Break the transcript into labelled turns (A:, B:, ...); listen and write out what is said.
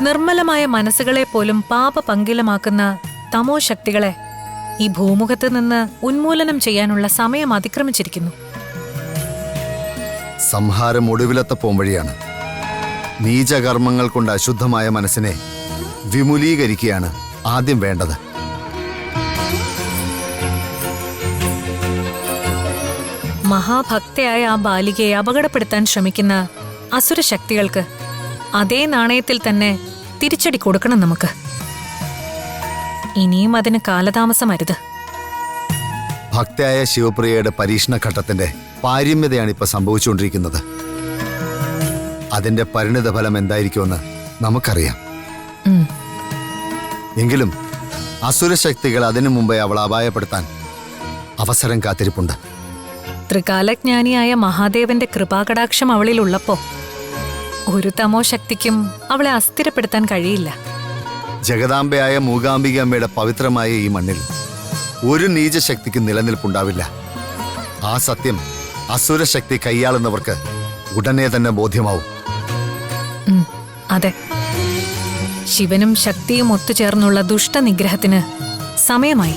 A: നിർമ്മലമായ മനസ്സുകളെ പോലും പാപപങ്കിലമാക്കുന്ന തമോ ശക്തികളെ ഈ ഭൂമുഖത്ത് നിന്ന് ഉന്മൂലനം ചെയ്യാനുള്ള സമയം അതിക്രമിച്ചിരിക്കുന്നു.
B: സംഹാരം ഒടുവിലത്തെ പോംവഴിയാണ്. നീചകർമ്മങ്ങൾ കൊണ്ട് അശുദ്ധമായ മനസ്സിനെ വിമുലീകരിക്കുകയാണ് ആദ്യം വേണ്ടത്.
A: മഹാഭക്തയായ ആ ബാലികയെ അപകടപ്പെടുത്താൻ ശ്രമിക്കുന്ന അസുരശക്തികൾക്ക് അതേ നാണയത്തിൽ തന്നെ തിരിച്ചടി കൊടുക്കണം നമുക്ക്. ഇനിയും അതിന് കാലതാമസമരുത്.
B: ഭക്തയായ ശിവപ്രിയയുടെ പരീക്ഷണഘട്ടത്തിന്റെ പാരമ്യതയാണ് ഇപ്പൊ സംഭവിച്ചുകൊണ്ടിരിക്കുന്നത്. അതിന്റെ പരിണിതഫലം എന്തായിരിക്കുമെന്ന് നമുക്കറിയാം. എങ്കിലും അസുരശക്തികൾ അതിനു മുമ്പേ അവളെ അപായപ്പെടുത്താൻ അവസരം കാത്തിരിപ്പുണ്ട്.
A: ത്രികാലജ്ഞാനിയായ മഹാദേവന്റെ കൃപാകടാക്ഷം അവളിലുള്ളപ്പോ ഒരു തമോ ശക്തിക്കും അവളെ അസ്ഥിരപ്പെടുത്താൻ കഴിയില്ല.
B: ജഗദാംബയായ മൂകാംബിക അമ്മയുടെ പവിത്രമായ ഈ മണ്ണിൽ ഒരു നീചശക്തിക്ക് നിലനിൽപ്പുണ്ടാവില്ല. ആ സത്യം അസുരശക്തി കൈയാളുന്നവർക്ക് ഉടനെ തന്നെ ബോധ്യമാവും.
A: അതെ, ശിവനും ശക്തിയും ഒത്തുചേർന്നുള്ള ദുഷ്ടനിഗ്രഹത്തിന് സമയമായി.